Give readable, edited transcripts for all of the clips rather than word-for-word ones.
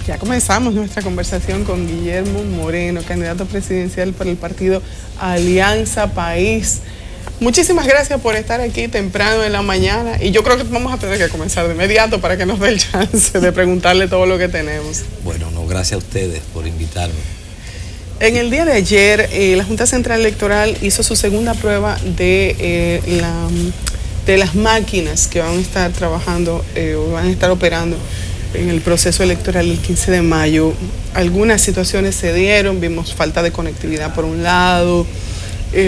Ya comenzamos nuestra conversación con Guillermo Moreno, candidato presidencial por el partido Alianza País. Muchísimas gracias por estar aquí temprano en la mañana y yo creo que vamos a tener que comenzar de inmediato para que nos dé el chance de preguntarle todo lo que tenemos. Bueno, no, gracias a ustedes por invitarme. En el día de ayer, la Junta Central Electoral hizo su segunda prueba de las máquinas que van a estar trabajando o van a estar operando en el proceso electoral el 15 de mayo. Algunas situaciones se dieron, vimos falta de conectividad por un lado,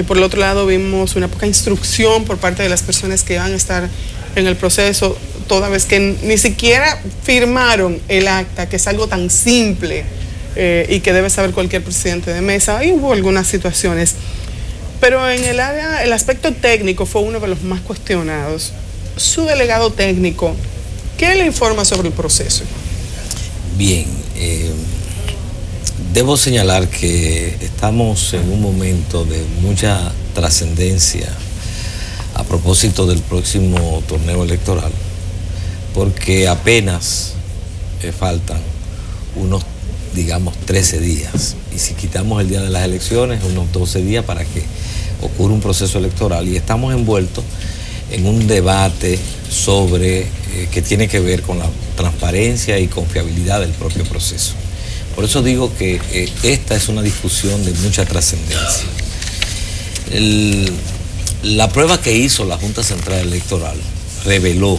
por el otro lado vimos una poca instrucción por parte de las personas que van a estar en el proceso, toda vez que ni siquiera firmaron el acta, que es algo tan simple y que debe saber cualquier presidente de mesa. Ahí hubo algunas situaciones, pero en el aspecto técnico fue uno de los más cuestionados. Su delegado técnico, ¿qué le informa sobre el proceso? Bien, debo señalar que estamos en un momento de mucha trascendencia a propósito del próximo torneo electoral, porque apenas faltan unos, digamos, 13 días, y si quitamos el día de las elecciones, unos 12 días para que ocurra un proceso electoral, y estamos envueltos en un debate sobre que tiene que ver con la transparencia y confiabilidad del propio proceso. Por eso digo que esta es una discusión de mucha trascendencia. La prueba que hizo la Junta Central Electoral reveló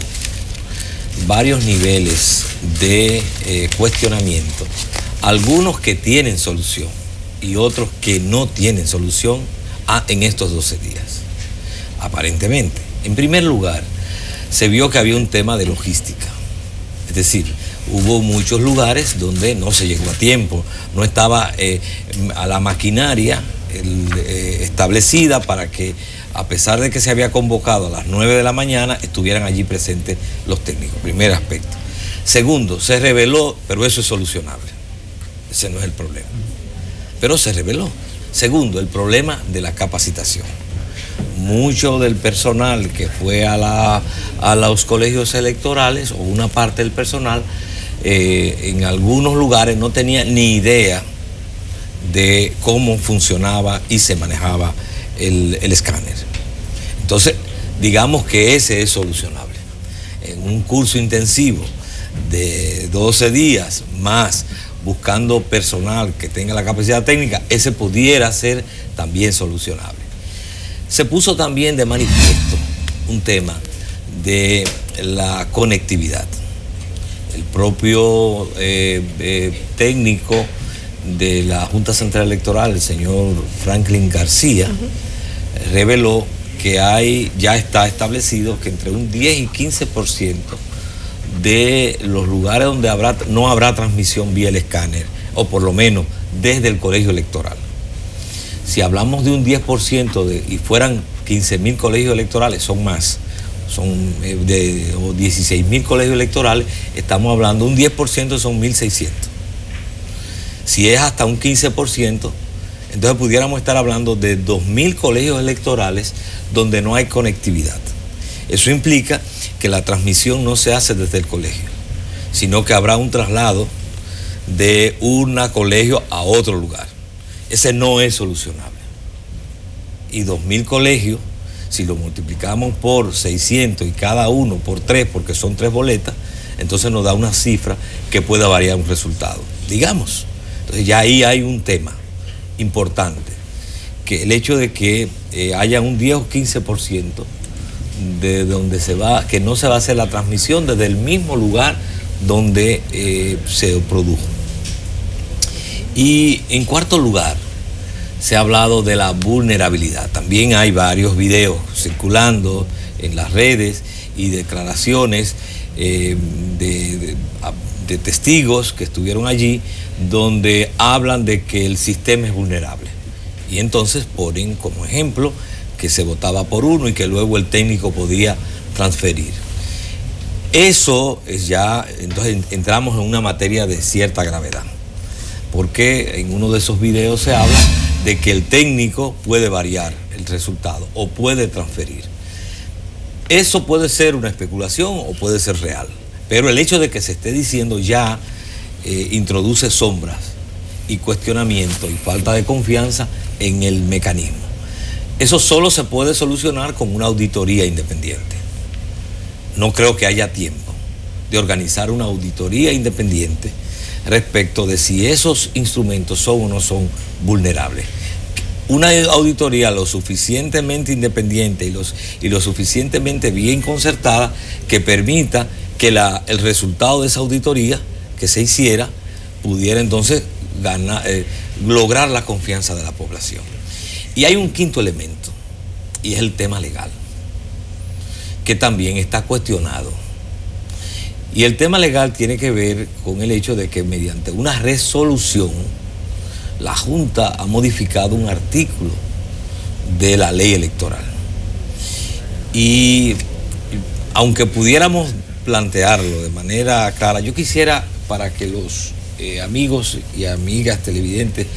varios niveles de cuestionamiento, algunos que tienen solución y otros que no tienen solución en estos 12 días, aparentemente. En primer lugar, se vio que había un tema de logística, es decir, hubo muchos lugares donde no se llegó a tiempo, no estaba a la maquinaria establecida para que, a pesar de que se había convocado a las 9 de la mañana, estuvieran allí presentes los técnicos, primer aspecto. Segundo, se reveló, pero eso es solucionable, ese no es el problema, pero se reveló. Segundo, el problema de la capacitación. Mucho del personal que fue a los colegios electorales, o una parte del personal, en algunos lugares no tenía ni idea de cómo funcionaba y se manejaba el escáner. Entonces, digamos que ese es solucionable. En un curso intensivo de 12 días, más buscando personal que tenga la capacidad técnica, ese pudiera ser también solucionable. Se puso también de manifiesto un tema de la conectividad. El propio técnico de la Junta Central Electoral, el señor Franklin García, reveló que ya está establecido que entre un 10 y 15% de los lugares donde no habrá transmisión vía el escáner, o por lo menos desde el colegio electoral. Si hablamos de un 10% y fueran 15.000 colegios electorales, son más, son 16.000 colegios electorales, estamos hablando, un 10% son 1.600. Si es hasta un 15%, entonces pudiéramos estar hablando de 2.000 colegios electorales donde no hay conectividad. Eso implica que la transmisión no se hace desde el colegio, sino que habrá un traslado de un colegio a otro lugar. Ese no es solucionable. Y 2.000 colegios, si lo multiplicamos por 600 y cada uno por 3, porque son 3 boletas, entonces nos da una cifra que pueda variar un resultado. Digamos, entonces ya ahí hay un tema importante, que el hecho de que haya un 10 o 15% de donde que no se va a hacer la transmisión desde el mismo lugar donde se produjo. Y en cuarto lugar, se ha hablado de la vulnerabilidad. También hay varios videos circulando en las redes y declaraciones de testigos que estuvieron allí, donde hablan de que el sistema es vulnerable. Y entonces ponen como ejemplo que se votaba por uno y que luego el técnico podía transferir. Eso es ya, entonces entramos en una materia de cierta gravedad, porque en uno de esos videos se habla de que el técnico puede variar el resultado o puede transferir. Eso puede ser una especulación o puede ser real, pero el hecho de que se esté diciendo ya introduce sombras y cuestionamiento y falta de confianza en el mecanismo. Eso solo se puede solucionar con una auditoría independiente. No creo que haya tiempo de organizar una auditoría independiente respecto de si esos instrumentos son o no son vulnerables. Una auditoría lo suficientemente independiente y lo suficientemente bien concertada que permita que el resultado de esa auditoría que se hiciera pudiera entonces lograr la confianza de la población. Y hay un quinto elemento, y es el tema legal, que también está cuestionado. Y el tema legal tiene que ver con el hecho de que mediante una resolución la Junta ha modificado un artículo de la ley electoral. Y aunque pudiéramos plantearlo de manera clara, yo quisiera, para que los amigos y amigas televidentes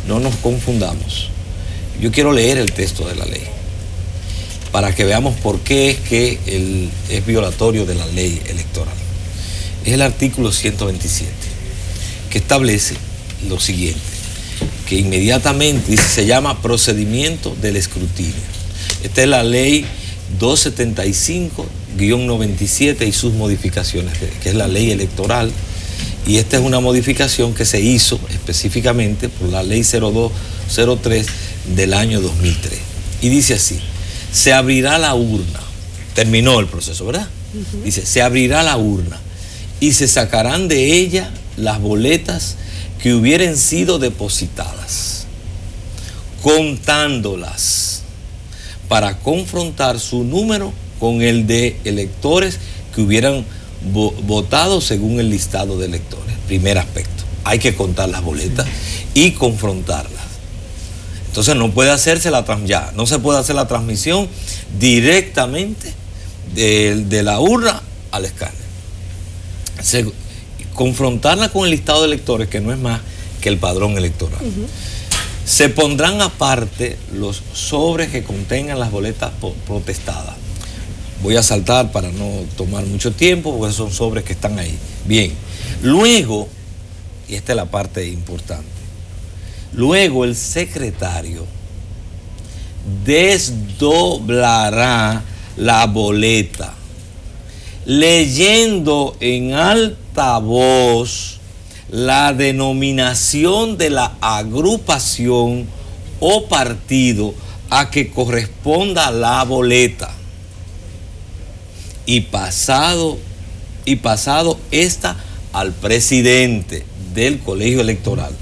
no nos confundamos, yo quiero leer el texto de la ley para que veamos por qué es que es violatorio de la ley electoral. Es el artículo 127, que establece lo siguiente, que inmediatamente se llama procedimiento del escrutinio. Esta es la ley 275-97 y sus modificaciones, que es la ley electoral, y esta es una modificación que se hizo específicamente por la ley 0203 del año 2003. Y dice así: se abrirá la urna, terminó el proceso, ¿verdad? Dice, se abrirá la urna y se sacarán de ella las boletas que hubieran sido depositadas, contándolas para confrontar su número con el de electores que hubieran votado según el listado de electores. Primer aspecto, hay que contar las boletas y confrontarlas. Entonces no puede hacerse no se puede hacer la transmisión directamente de la urna al escáner. Confrontarla con el listado de electores, que no es más que el padrón electoral. Se pondrán aparte los sobres que contengan las boletas protestadas. Voy a saltar para no tomar mucho tiempo, porque son sobres que están ahí. Bien, luego, y esta es la parte importante, luego el secretario desdoblará la boleta, leyendo en alta voz la denominación de la agrupación o partido a que corresponda la boleta, y pasado esta al presidente del colegio electoral,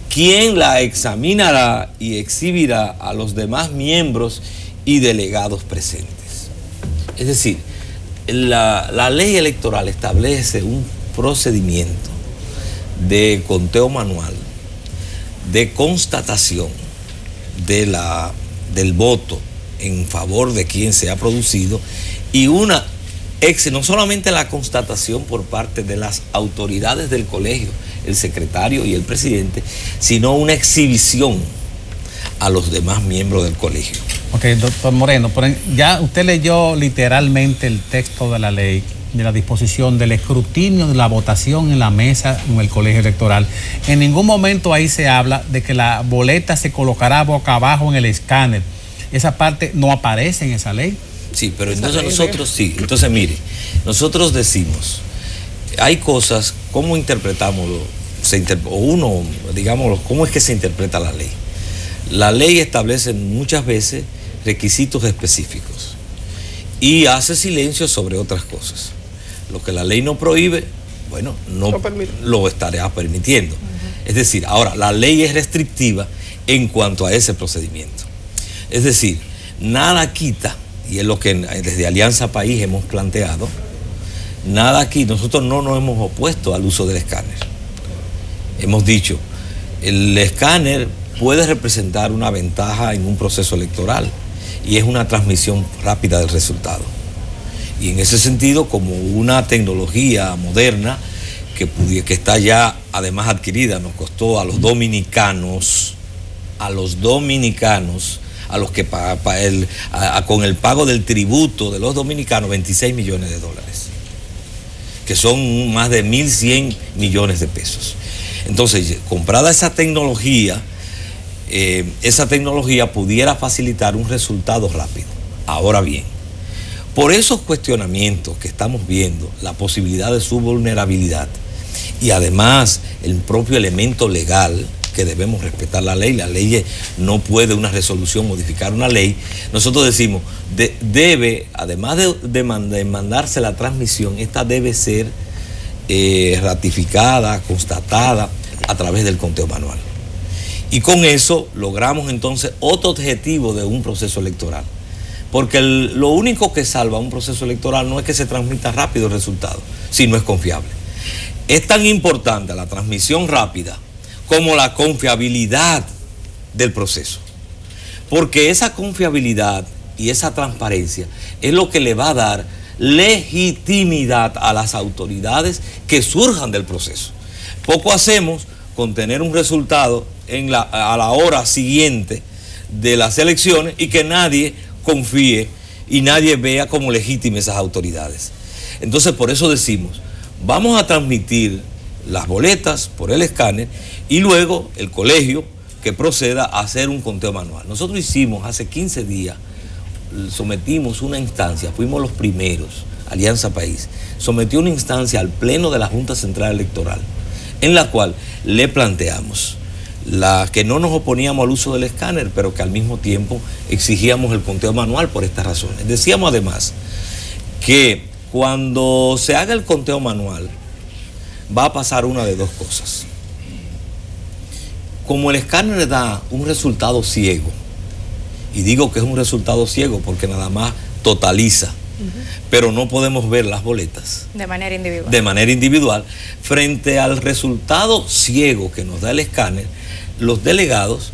quien la examinará y exhibirá a los demás miembros y delegados presentes. Es decir, la ley electoral establece un procedimiento de conteo manual, de constatación del voto en favor de quien se ha producido, y no solamente la constatación por parte de las autoridades del colegio, el secretario y el presidente, sino una exhibición a los demás miembros del colegio. Ok, doctor Moreno, ya usted leyó literalmente el texto de la ley, de la disposición del escrutinio de la votación en la mesa en el colegio electoral. En ningún momento ahí se habla de que la boleta se colocará boca abajo en el escáner. Esa parte no aparece en esa ley. Sí, pero entonces nosotros sí. Entonces mire, nosotros decimos, hay cosas, ¿cómo interpretámoslo? ¿Cómo es que se interpreta la ley? La ley establece muchas veces requisitos específicos y hace silencio sobre otras cosas. Lo que la ley no prohíbe, bueno, no lo estará permitiendo. Es decir, ahora, la ley es restrictiva en cuanto a ese procedimiento. Es decir, nada quita, y es lo que desde Alianza País hemos planteado, nada aquí, nosotros no nos hemos opuesto al uso del escáner. Hemos dicho, el escáner puede representar una ventaja en un proceso electoral y es una transmisión rápida del resultado. Y en ese sentido, como una tecnología moderna que está ya además adquirida, nos costó a los dominicanos, a los que con el pago del tributo de los dominicanos, $26 millones. que son más de 1.100 millones de pesos. Entonces, comprada esa tecnología pudiera facilitar un resultado rápido. Ahora bien, por esos cuestionamientos que estamos viendo, la posibilidad de su vulnerabilidad y además el propio elemento legal, que debemos respetar la ley no puede una resolución modificar una ley, nosotros decimos, debe, además de mandarse la transmisión, esta debe ser ratificada, constatada a través del conteo manual. Y con eso logramos entonces otro objetivo de un proceso electoral. Porque lo único que salva un proceso electoral no es que se transmita rápido el resultado, sino es confiable. Es tan importante la transmisión rápida como la confiabilidad del proceso. Porque esa confiabilidad y esa transparencia es lo que le va a dar legitimidad a las autoridades que surjan del proceso. Poco hacemos con tener un resultado a la hora siguiente de las elecciones y que nadie confíe y nadie vea como legítimas esas autoridades. Entonces, por eso decimos, vamos a transmitir las boletas por el escáner y luego el colegio que proceda a hacer un conteo manual. Nosotros hicimos hace 15 días, sometimos una instancia, fuimos los primeros, Alianza País, sometió una instancia al Pleno de la Junta Central Electoral, en la cual le planteamos que no nos oponíamos al uso del escáner, pero que al mismo tiempo exigíamos el conteo manual por estas razones. Decíamos además que cuando se haga el conteo manual va a pasar una de dos cosas. Como el escáner da un resultado ciego, y digo que es un resultado ciego porque nada más totaliza, pero no podemos ver las boletas de manera individual. De manera individual, frente al resultado ciego que nos da el escáner, los delegados,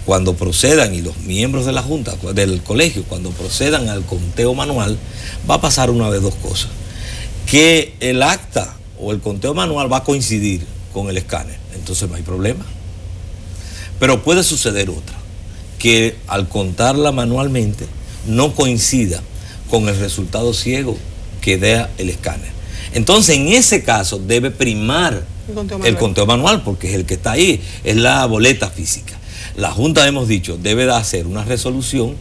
cuando procedan, y los miembros de la Junta, del colegio, cuando procedan al conteo manual, va a pasar una de dos cosas. Que el acta o el conteo manual va a coincidir con el escáner, entonces no hay problema. Pero puede suceder otra, que al contarla manualmente no coincida con el resultado ciego que da el escáner. Entonces, en ese caso debe primar el conteo manual, porque es el que está ahí, es la boleta física. La Junta, hemos dicho, debe de hacer una resolución,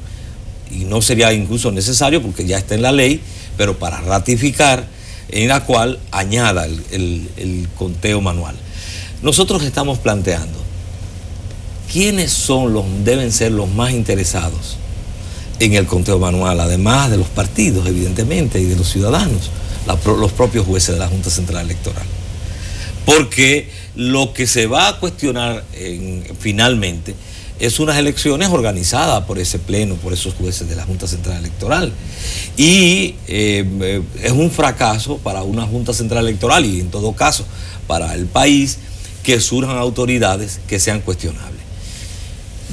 y no sería incluso necesario porque ya está en la ley, pero para ratificar, en la cual añada el conteo manual. Nosotros estamos planteando quiénes deben ser los más interesados en el conteo manual, además de los partidos, evidentemente, y de los ciudadanos, los propios jueces de la Junta Central Electoral. Porque lo que se va a cuestionar finalmente es unas elecciones organizadas por ese pleno, por esos jueces de la Junta Central Electoral. Y es un fracaso para una Junta Central Electoral y en todo caso para el país que surjan autoridades que sean cuestionables.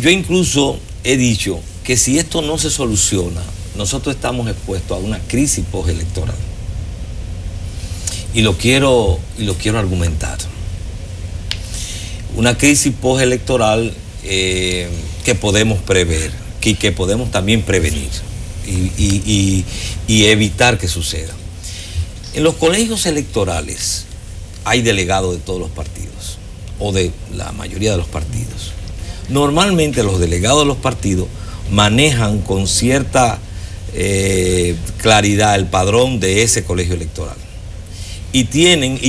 Yo incluso he dicho que si esto no se soluciona, nosotros estamos expuestos a una crisis postelectoral. Y lo quiero argumentar. Una crisis postelectoral que podemos prever, que podemos también prevenir y evitar que suceda. En los colegios electorales hay delegados de todos los partidos, o de la mayoría de los partidos. Normalmente los delegados de los partidos manejan con cierta claridad el padrón de ese colegio electoral. Y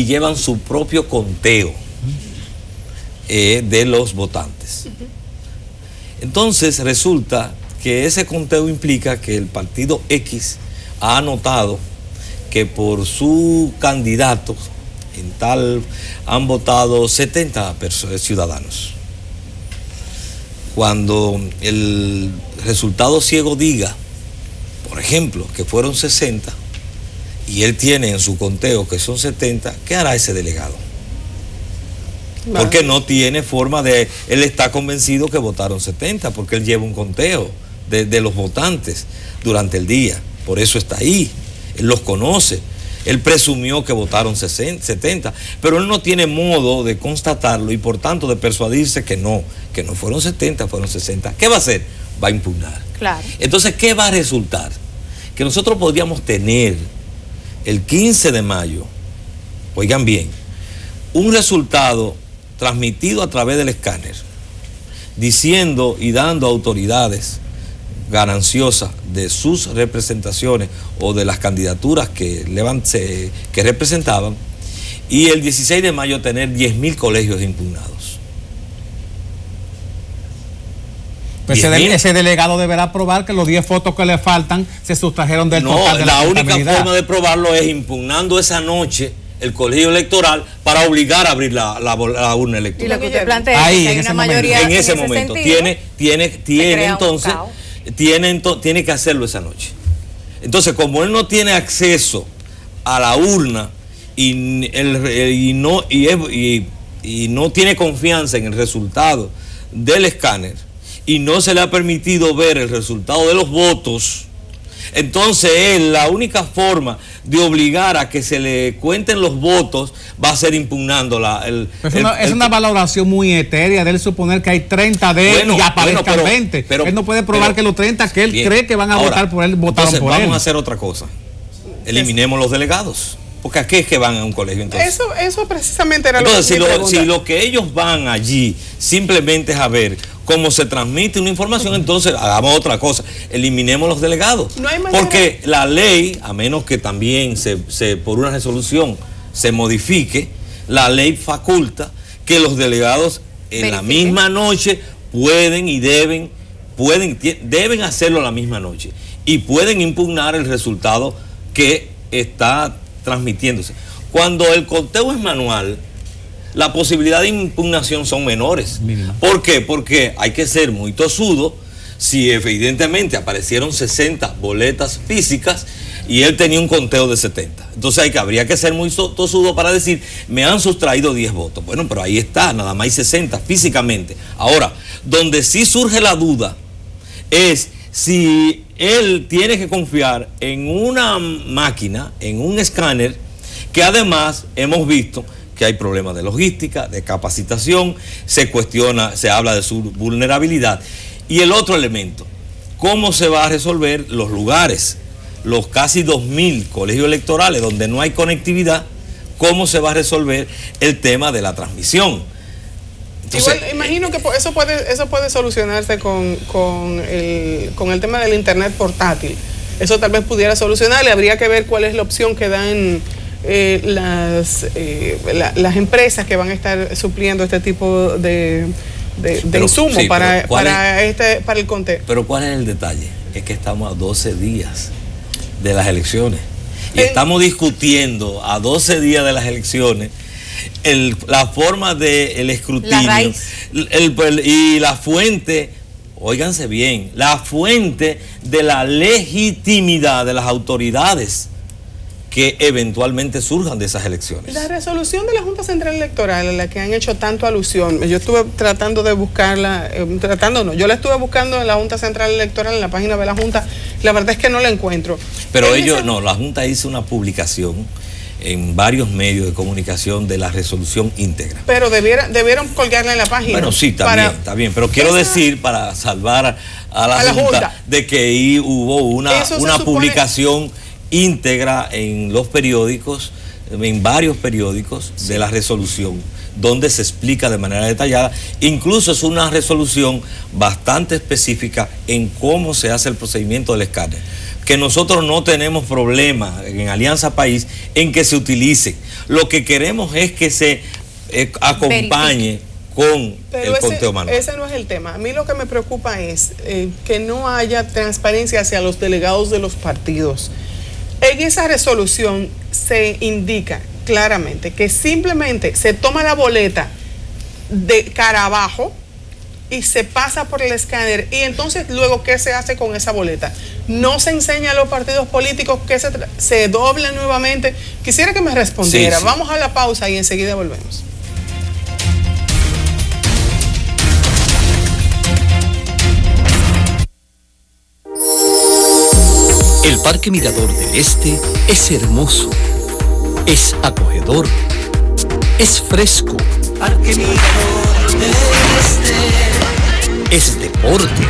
llevan su propio conteo de los votantes. Entonces resulta que ese conteo implica que el partido X ha anotado que por su candidato en tal han votado 70 ciudadanos. Cuando el resultado ciego diga, por ejemplo, que fueron 60, y él tiene en su conteo que son 70, ¿qué hará ese delegado? Porque no tiene forma de... Él está convencido que votaron 70, porque él lleva un conteo de los votantes durante el día. Por eso está ahí. Él los conoce. Él presumió que votaron 70, pero él no tiene modo de constatarlo y por tanto de persuadirse que no fueron 70, fueron 60. ¿Qué va a hacer? Va a impugnar. Claro. Entonces, ¿qué va a resultar? Que nosotros podríamos tener el 15 de mayo oigan bien, un resultado transmitido a través del escáner, diciendo y dando autoridades gananciosas de sus representaciones o de las candidaturas que representaban, y el 16 de mayo tener 10.000 colegios impugnados. Pues ese delegado deberá probar que los 10 votos que le faltan se sustrajeron del total de la única forma de probarlo es impugnando esa noche el colegio electoral para obligar a abrir la urna electoral. Y lo que usted plantea ahí, es que hay una mayoría en ese momento tiene que hacerlo esa noche. Entonces, como él no tiene acceso a la urna y no tiene confianza en el resultado del escáner y no se le ha permitido ver el resultado de los votos, entonces la única forma de obligar a que se le cuenten los votos va a ser impugnando es una valoración muy etérea de él suponer que hay 30 de él y aparezcan 20. Pero él no puede probar que los 30 que él cree que van a votar por él, votaron por él. Vamos a hacer otra cosa. Eliminemos los delegados. Porque ¿a qué es que van a un colegio entonces? Eso precisamente era entonces, si lo que ellos van allí simplemente es a ver cómo se transmite una información, entonces hagamos otra cosa, eliminemos los delegados. No hay manera. Porque la ley, a menos que también por una resolución se modifique, la ley faculta que los delegados en la misma noche deben hacerlo la misma noche y pueden impugnar el resultado que está transmitiéndose. Cuando el conteo es manual, la posibilidad de impugnación son menores. Mínima. ¿Por qué? Porque hay que ser muy tosudo. Si evidentemente aparecieron 60 boletas físicas y él tenía un conteo de 70, entonces habría que ser muy tosudo para decir, me han sustraído 10 votos. Bueno, pero ahí está, nada más hay 60 físicamente. Ahora, donde sí surge la duda es si él tiene que confiar en una máquina, en un escáner, que además hemos visto que hay problemas de logística, de capacitación, se cuestiona, se habla de su vulnerabilidad. Y el otro elemento, ¿cómo se va a resolver los lugares, los casi 2.000 colegios electorales donde no hay conectividad? ¿Cómo se va a resolver el tema de la transmisión? Entonces, igual imagino que eso puede solucionarse con el tema del internet portátil. Eso tal vez pudiera solucionarle. Habría que ver cuál es la opción que dan las empresas que van a estar supliendo este tipo de insumos para el conteo. Pero ¿cuál es el detalle? Es que estamos a 12 días de las elecciones y estamos discutiendo a 12 días de las elecciones la forma del escrutinio y la fuente, óiganse bien, la fuente de la legitimidad de las autoridades que eventualmente surjan de esas elecciones. La resolución de la Junta Central Electoral, a la que han hecho tanto alusión, yo estuve tratando de buscarla, yo la estuve buscando en la Junta Central Electoral, en la página de la Junta, la verdad es que no la encuentro. Pero la Junta hizo una publicación en varios medios de comunicación de la resolución íntegra. Pero debieron colgarla en la página. Bueno, sí, está bien, pero quiero decir, para salvar a la Junta, de que ahí hubo una publicación íntegra en los periódicos, en varios periódicos, de la resolución, donde se explica de manera detallada. Incluso es una resolución bastante específica en cómo se hace el procedimiento del escáner, que nosotros no tenemos problema en Alianza País en que se utilice. Lo que queremos es que se acompañe con el conteo manual. Ese no es el tema. A mí lo que me preocupa es que no haya transparencia hacia los delegados de los partidos. En esa resolución se indica claramente que simplemente se toma la boleta de cara abajo y se pasa por el escáner, y entonces luego ¿qué se hace con esa boleta? No se enseña a los partidos políticos que se doblan nuevamente. Quisiera que me respondiera. Sí. Vamos a la pausa y enseguida volvemos. El Parque Mirador del Este es hermoso, es acogedor, es fresco. Parque Mirador del Este es deporte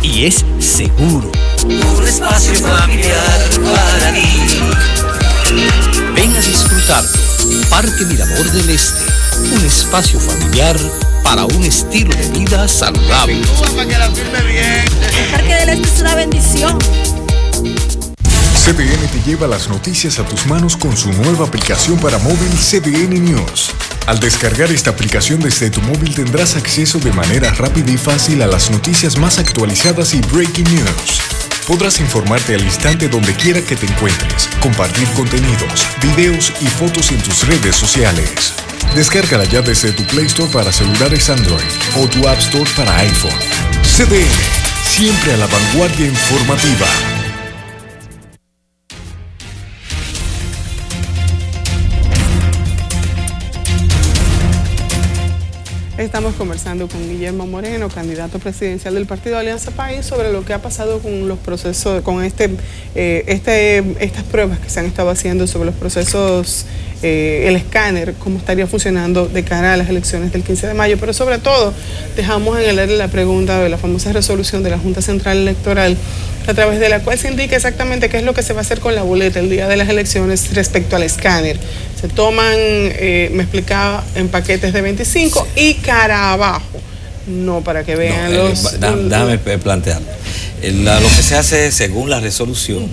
y es seguro. Un espacio familiar para mí. Ven a disfrutarlo Parque Mirador del Este, un espacio familiar para un estilo de vida saludable. El Parque del Este es una bendición. CDN te lleva las noticias a tus manos con su nueva aplicación para móvil CDN News. Al descargar esta aplicación desde tu móvil tendrás acceso de manera rápida y fácil a las noticias más actualizadas y breaking news. Podrás informarte al instante donde quiera que te encuentres, compartir contenidos, videos y fotos en tus redes sociales. Descárgala ya desde tu Play Store para celulares Android o tu App Store para iPhone. CDN, siempre a la vanguardia informativa. Estamos conversando con Guillermo Moreno, candidato presidencial del Partido Alianza País, sobre lo que ha pasado con los procesos, con estas pruebas que se han estado haciendo sobre los procesos, el escáner, cómo estaría funcionando de cara a las elecciones del 15 de mayo. Pero sobre todo, dejamos en el aire la pregunta de la famosa resolución de la Junta Central Electoral, a través de la cual se indica exactamente qué es lo que se va a hacer con la boleta el día de las elecciones respecto al escáner. Se toman, me explicaba, en paquetes de 25 y cara abajo, no para que vean Déjame plantear. Lo que se hace según la resolución,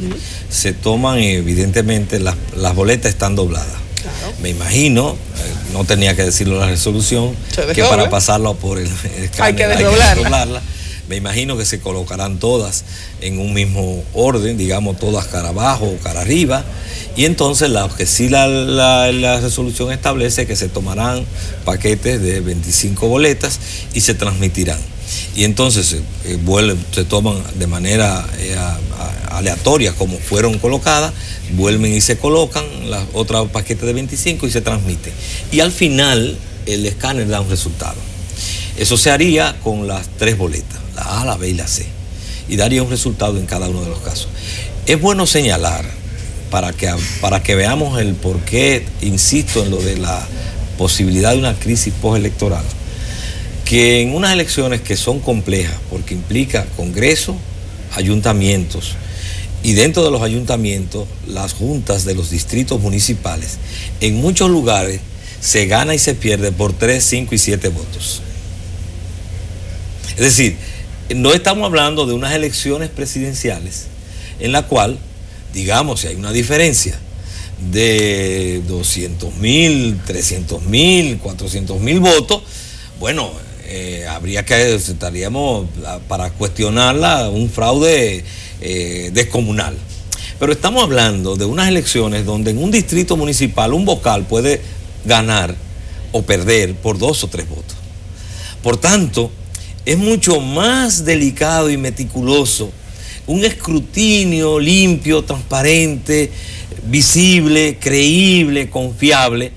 se toman evidentemente las boletas están dobladas. Claro. Me imagino, no tenía que decirlo la resolución, que para pasarlo por el escáner hay que desdoblarla. Me imagino que se colocarán todas en un mismo orden, digamos todas cara abajo o cara arriba, y entonces lo que sí la resolución establece que se tomarán paquetes de 25 boletas y se transmitirán. Y entonces se toman de manera aleatoria como fueron colocadas, vuelven y se colocan las otras paquetes de 25 y se transmiten. Y al final el escáner da un resultado. Eso se haría con las 3 boletas, la A, la B y la C, y daría un resultado en cada uno de los casos. Es bueno señalar, para que veamos el por qué insisto en lo de la posibilidad de una crisis postelectoral, que en unas elecciones que son complejas, porque implica Congreso, ayuntamientos, y dentro de los ayuntamientos, las juntas de los distritos municipales, en muchos lugares se gana y se pierde por 3, 5 y 7 votos. Es decir, no estamos hablando de unas elecciones presidenciales en la cual, digamos, si hay una diferencia de 200.000, 300.000, 400.000 votos, bueno, estaríamos para cuestionarla un fraude descomunal. Pero estamos hablando de unas elecciones donde en un distrito municipal un vocal puede ganar o perder por 2 o 3 votos. Por tanto, es mucho más delicado y meticuloso un escrutinio limpio, transparente, visible, creíble, confiable,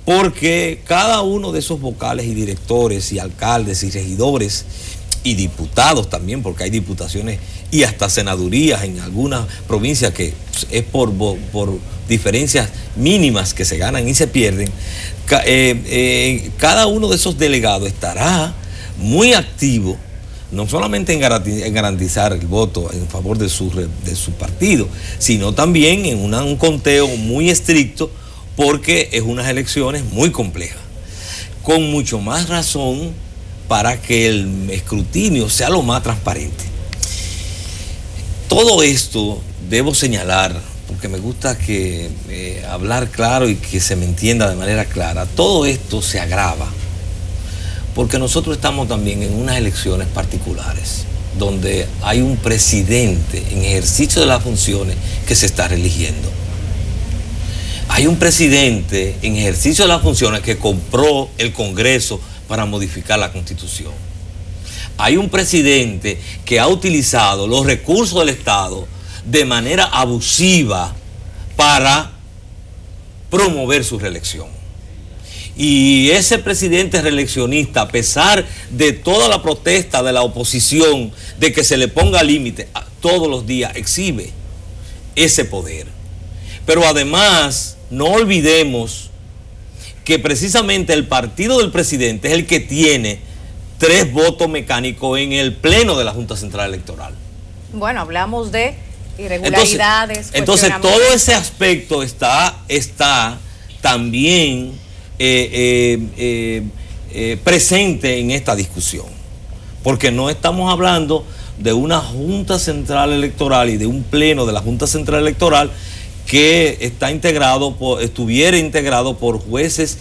porque cada uno de esos vocales y directores y alcaldes y regidores y diputados también, porque hay diputaciones y hasta senadurías en algunas provincias que es por diferencias mínimas que se ganan y se pierden, cada uno de esos delegados estará muy activo, no solamente en garantizar el voto en favor de su partido, sino también en un conteo muy estricto, porque es unas elecciones muy complejas, con mucho más razón para que el escrutinio sea lo más transparente. Todo esto debo señalar, porque me gusta hablar claro y que se me entienda de manera clara, todo esto se agrava porque nosotros estamos también en unas elecciones particulares, donde hay un presidente en ejercicio de las funciones que se está reeligiendo. Hay un presidente en ejercicio de las funciones que compró el Congreso para modificar la Constitución. Hay un presidente que ha utilizado los recursos del Estado de manera abusiva para promover su reelección. Y ese presidente reeleccionista, a pesar de toda la protesta de la oposición, de que se le ponga límite, todos los días exhibe ese poder. Pero además, no olvidemos que precisamente el partido del presidente es el que tiene 3 votos mecánicos en el pleno de la Junta Central Electoral. Bueno, hablamos de irregularidades. Entonces todo ese aspecto está también presente en esta discusión, porque no estamos hablando de una Junta Central Electoral y de un pleno de la Junta Central Electoral que estuviera integrado por jueces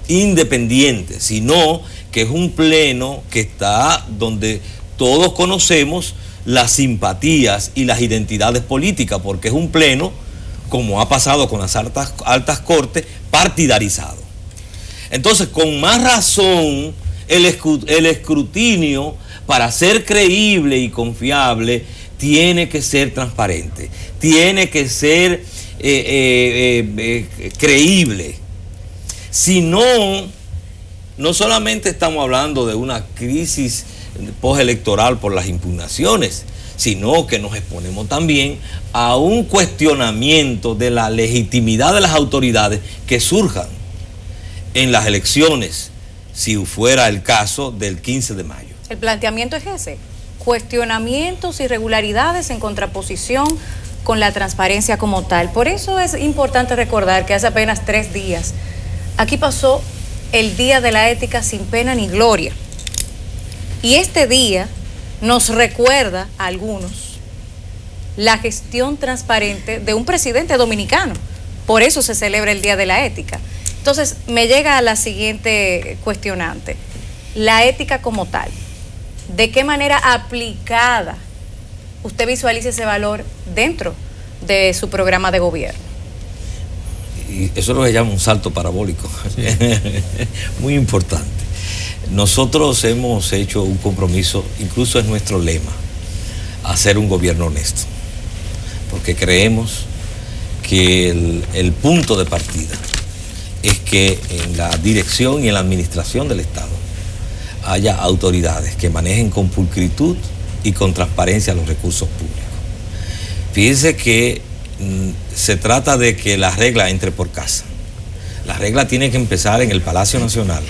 independientes, sino que es un pleno que está donde todos conocemos las simpatías y las identidades políticas, porque es un pleno, como ha pasado con las altas cortes, partidarizado. Entonces, con más razón, el escrutinio, para ser creíble y confiable, tiene que ser transparente, tiene que ser creíble. Si no, no solamente estamos hablando de una crisis postelectoral por las impugnaciones, sino que nos exponemos también a un cuestionamiento de la legitimidad de las autoridades que surjan en las elecciones, si fuera el caso del 15 de mayo. El planteamiento es ese, cuestionamientos, irregularidades en contraposición con la transparencia como tal. Por eso es importante recordar que hace apenas 3 días, aquí pasó el Día de la Ética sin pena ni gloria. Y este día nos recuerda a algunos la gestión transparente de un presidente dominicano. Por eso se celebra el Día de la Ética. Entonces, me llega a la siguiente cuestionante. La ética como tal, ¿de qué manera aplicada usted visualiza ese valor dentro de su programa de gobierno? Y eso es lo que se llama un salto parabólico, sí. Muy importante. Nosotros hemos hecho un compromiso, incluso es nuestro lema, hacer un gobierno honesto, porque creemos que el punto de partida es que en la dirección y en la administración del Estado haya autoridades que manejen con pulcritud y con transparencia los recursos públicos. Fíjense que se trata de que la regla entre por casa. La regla tiene que empezar en el Palacio Nacional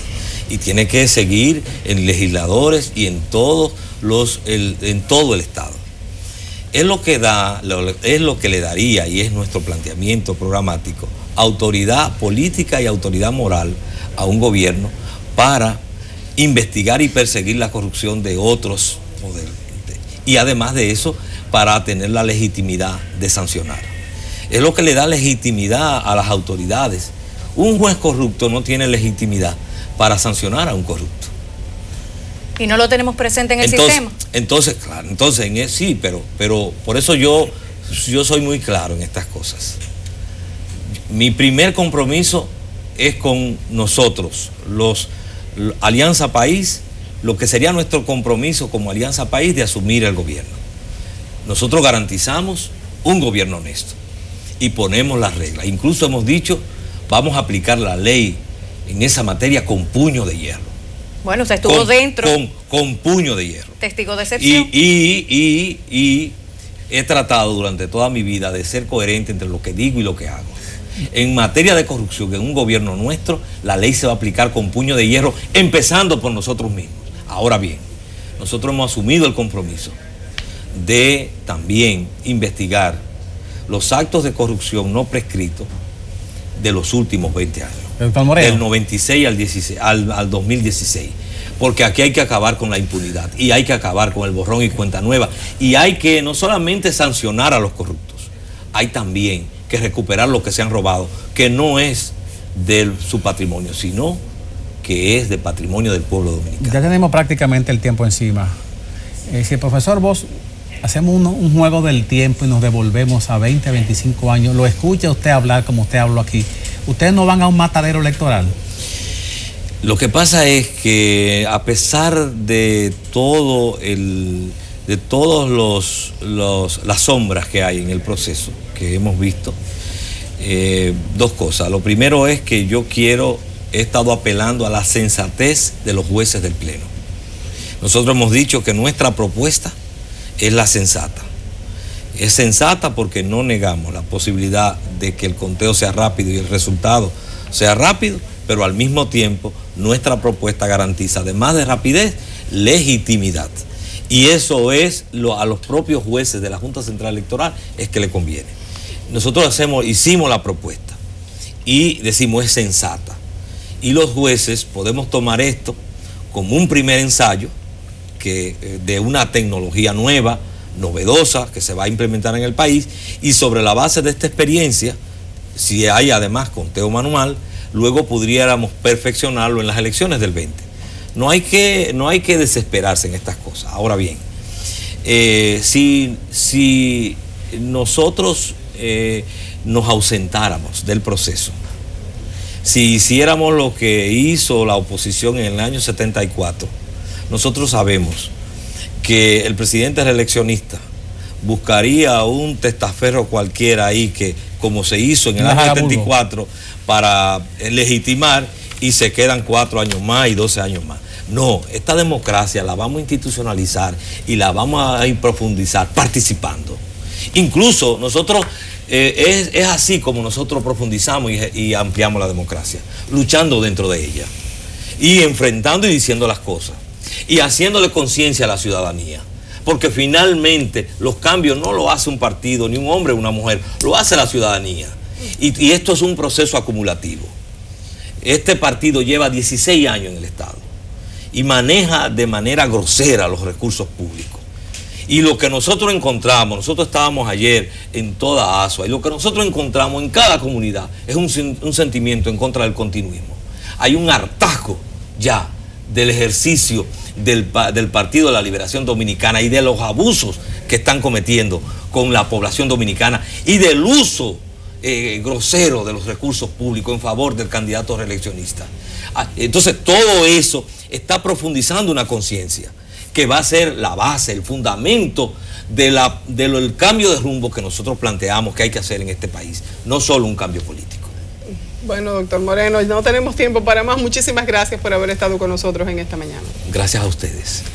y tiene que seguir en legisladores y en todo el Estado. Es lo que le daría, y es nuestro planteamiento programático, autoridad política y autoridad moral a un gobierno para investigar y perseguir la corrupción de otros poderes. Y además de eso, para tener la legitimidad de sancionar. Es lo que le da legitimidad a las autoridades. Un juez corrupto no tiene legitimidad para sancionar a un corrupto. Y no lo tenemos presente en el sistema. Entonces, claro, sí, pero por eso yo soy muy claro en estas cosas. Mi primer compromiso es con nosotros, Alianza País, lo que sería nuestro compromiso como Alianza País de asumir el gobierno. Nosotros garantizamos un gobierno honesto y ponemos las reglas. Incluso hemos dicho, vamos a aplicar la ley en esa materia con puño de hierro. Bueno, usted estuvo dentro. Con puño de hierro. Testigo de excepción. Y he tratado durante toda mi vida de ser coherente entre lo que digo y lo que hago. En materia de corrupción, en un gobierno nuestro, la ley se va a aplicar con puño de hierro, empezando por nosotros mismos. Ahora bien, nosotros hemos asumido el compromiso de también investigar los actos de corrupción no prescritos de los últimos 20 años. Del 96 al 2016. Porque aquí hay que acabar con la impunidad y hay que acabar con el borrón y cuenta nueva. Y hay que no solamente sancionar a los corruptos, hay también que recuperar lo que se han robado, que no es de su patrimonio, sino que es de patrimonio del pueblo dominicano. Ya tenemos prácticamente el tiempo encima. Si el profesor Bosch, hacemos un juego del tiempo y nos devolvemos a 20, 25 años, lo escucha usted hablar como usted habló aquí, ¿ustedes no van a un matadero electoral? Lo que pasa es que a pesar de todo las sombras que hay en el proceso que hemos visto, dos cosas. Lo primero es que he estado apelando a la sensatez de los jueces del Pleno. Nosotros hemos dicho que nuestra propuesta es la sensata. Es sensata porque no negamos la posibilidad de que el conteo sea rápido y el resultado sea rápido, pero al mismo tiempo nuestra propuesta garantiza, además de rapidez, legitimidad. Y eso es a los propios jueces de la Junta Central Electoral es que le conviene. Nosotros hicimos la propuesta y decimos es sensata. Y los jueces podemos tomar esto como un primer ensayo de una tecnología nueva, novedosa, que se va a implementar en el país, y sobre la base de esta experiencia, si hay además conteo manual, luego pudiéramos perfeccionarlo en las elecciones del 20. No hay que desesperarse en estas cosas. Ahora bien, si nosotros nos ausentáramos del proceso, si hiciéramos lo que hizo la oposición en el año 74, nosotros sabemos que el presidente reeleccionista buscaría un testaferro cualquiera ahí que, como se hizo en el año 74, para legitimar, y se quedan 4 años más y 12 años más. No, esta democracia la vamos a institucionalizar y la vamos a profundizar participando. Incluso nosotros, es así como nosotros profundizamos y ampliamos la democracia, luchando dentro de ella y enfrentando y diciendo las cosas y haciéndole conciencia a la ciudadanía, porque finalmente los cambios no lo hace un partido, ni un hombre o una mujer, lo hace la ciudadanía, y esto es un proceso acumulativo. Este partido lleva 16 años en el Estado y maneja de manera grosera los recursos públicos. Y lo que nosotros encontramos, nosotros estábamos ayer en toda Asua, y lo que nosotros encontramos en cada comunidad es un sentimiento en contra del continuismo. Hay un hartazgo ya del ejercicio del Partido de la Liberación Dominicana y de los abusos que están cometiendo con la población dominicana y del uso grosero de los recursos públicos en favor del candidato reeleccionista. Entonces todo eso está profundizando una conciencia que va a ser la base, el fundamento del cambio de rumbo que nosotros planteamos que hay que hacer en este país, no solo un cambio político. Bueno, doctor Moreno, no tenemos tiempo para más. Muchísimas gracias por haber estado con nosotros en esta mañana. Gracias a ustedes.